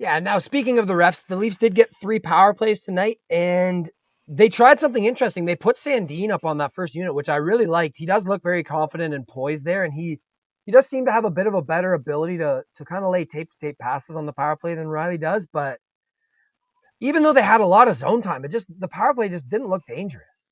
Yeah, now speaking of the refs, the Leafs did get 3 power plays tonight, and they tried something interesting. They put Sandin up on that first unit, which I really liked. He does look very confident and poised there, and he does seem to have a bit of a better ability to kind of lay tape-to-tape passes on the power play than Riley does. But even though they had a lot of zone time, the power play just didn't look dangerous.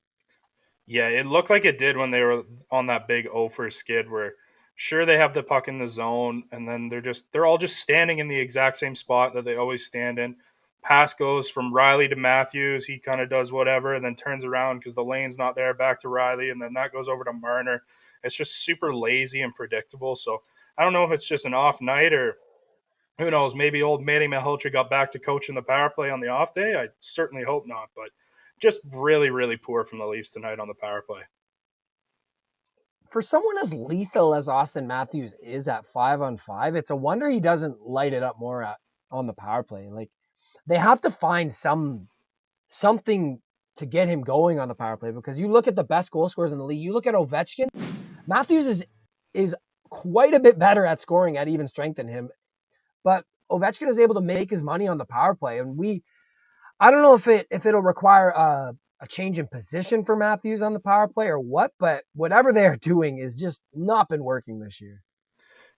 Yeah, it looked like it did when they were on that big O for skid where sure they have the puck in the zone and then they're all just standing in the exact same spot that they always stand in. Pass goes from Riley to Matthews, he kind of does whatever and then turns around because the lane's not there back to Riley and then that goes over to Marner. It's just super lazy and predictable. So I don't know if it's just an off night or who knows, maybe old Manny Malhotra got back to coaching the power play on the off day. I certainly hope not, but just really, really poor from the Leafs tonight on the power play. For someone as lethal as Austin Matthews is at 5-on-5, it's a wonder he doesn't light it up more on the power play. Like they have to find something to get him going on the power play because you look at the best goal scorers in the league. You look at Ovechkin. Matthews is quite a bit better at scoring at even strength than him, but Ovechkin is able to make his money on the power play, and I don't know if it'll require a change in position for Matthews on the power play or what, but whatever they are doing is just not been working this year.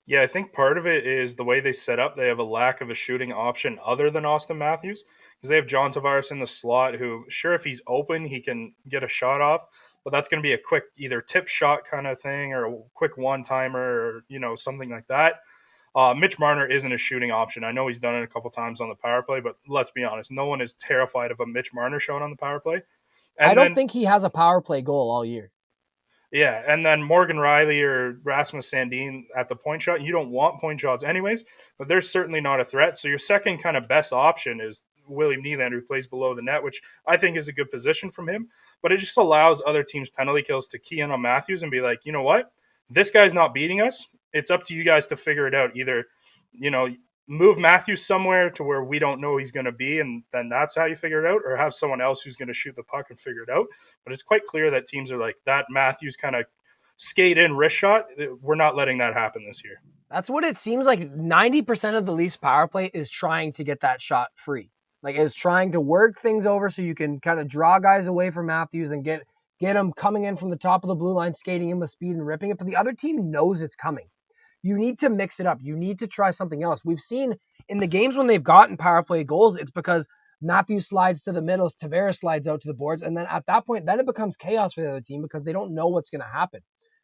Yeah, I think part of it is the way they set up. They have a lack of a shooting option other than Austin Matthews because they have John Tavares in the slot who, sure, if he's open, he can get a shot off, but that's going to be a quick either tip shot kind of thing or a quick one timer or, something like that. Mitch Marner isn't a shooting option. I know he's done it a couple times on the power play, but let's be honest, no one is terrified of a Mitch Marner shot on the power play. I And don't then think he has a power play goal all year. yeah, and then Morgan Riley or Rasmus Sandin at the point shot. You don't want point shots anyways, but they're certainly not a threat. So your second kind of best option is William Nylander, who plays below the net, which I think is a good position from him. But it just allows other teams' penalty kills to key in on Matthews and be like, you know what? This guy's not beating us. It's up to you guys to figure it out. Either, you know, move Matthews somewhere to where we don't know he's going to be, and then that's how you figure it out, or have someone else who's going to shoot the puck and figure it out. But it's quite clear that teams are like that Matthews kind of skate in wrist shot. We're not letting that happen this year. That's what it seems like. 90% of the Leafs power play is trying to get that shot free. Like it's trying to work things over so you can kind of draw guys away from Matthews and get him coming in from the top of the blue line, skating in with speed and ripping it. But the other team knows it's coming. You need to mix it up. You need to try something else. We've seen in the games when they've gotten power play goals, it's because Matthews slides to the middle, Tavares slides out to the boards, and then at that point, then it becomes chaos for the other team because they don't know what's going to happen.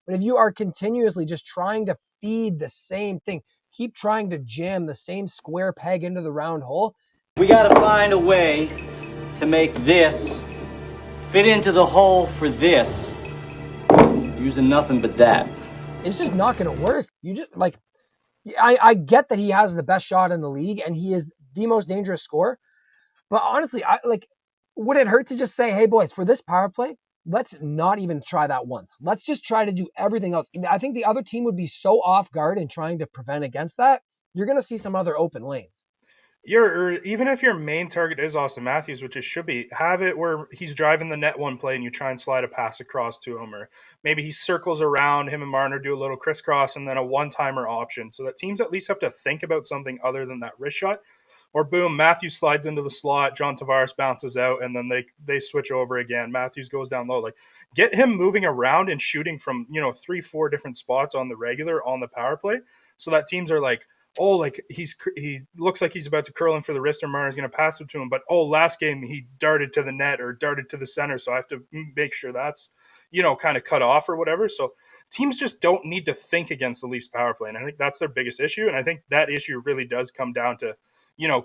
But if you are continuously just trying to feed the same thing, keep trying to jam the same square peg into the round hole. We got to find a way to make this fit into the hole for this using nothing but that. It's just not going to work. You just like, I get that he has the best shot in the league and he is the most dangerous scorer. But honestly, would it hurt to just say, hey boys, for this power play, let's not even try that once. Let's just try to do everything else. I think the other team would be so off guard in trying to prevent against that. You're going to see some other open lanes. Even if your main target is Austin Matthews, which it should be, have it where he's driving the net one play and you try and slide a pass across to him, or maybe he circles around him and Marner do a little crisscross and then a one-timer option, so that teams at least have to think about something other than that wrist shot. Or boom, Matthews slides into the slot, John Tavares bounces out, and then they switch over again. Matthews goes down low. Like get him moving around and shooting from 3-4 different spots on the regular on the power play, so that teams are like, oh, like he looks like he's about to curl in for the wrist, or Marner's going to pass it to him. But oh, last game he darted to the net or darted to the center, so I have to make sure that's kind of cut off or whatever. So teams just don't need to think against the Leafs power play, and I think that's their biggest issue. And I think that issue really does come down to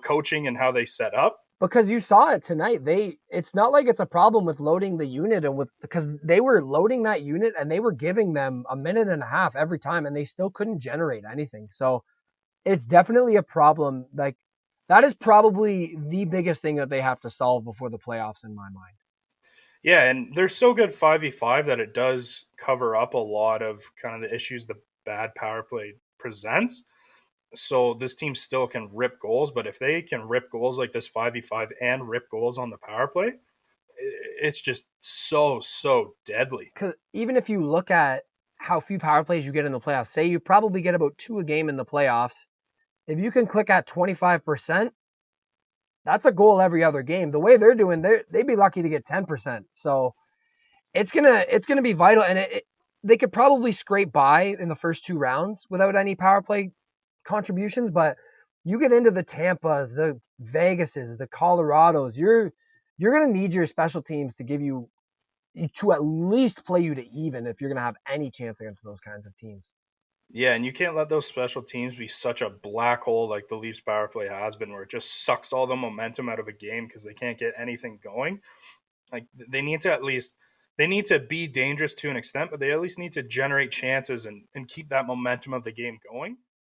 coaching and how they set up. Because you saw it tonight. It's not like it's a problem with loading the unit because they were loading that unit and they were giving them a minute and a half every time and they still couldn't generate anything. So it's definitely a problem. Like that is probably the biggest thing that they have to solve before the playoffs in my mind. Yeah, and they're so good 5v5 that it does cover up a lot of kind of the issues the bad power play presents. So this team still can rip goals, but if they can rip goals like this 5v5 and rip goals on the power play, it's just so deadly. Because even if you look at how few power plays you get in the playoffs, say you probably get about 2 a game in the playoffs. If you can click at 25%, That's a goal every other game. The way they're doing, they'd be lucky to get 10%. So it's gonna be vital, and they could probably scrape by in the first 2 rounds without any power play contributions. But you get into the Tampas, the Vegases, the Colorados, you're gonna need your special teams to give you to at least play you to even if you're gonna have any chance against those kinds of teams. Yeah, and you can't let those special teams be such a black hole like the Leafs power play has been, where it just sucks all the momentum out of a game because they can't get anything going. Like they need to be dangerous to an extent, but they at least need to generate chances and keep that momentum of the game going.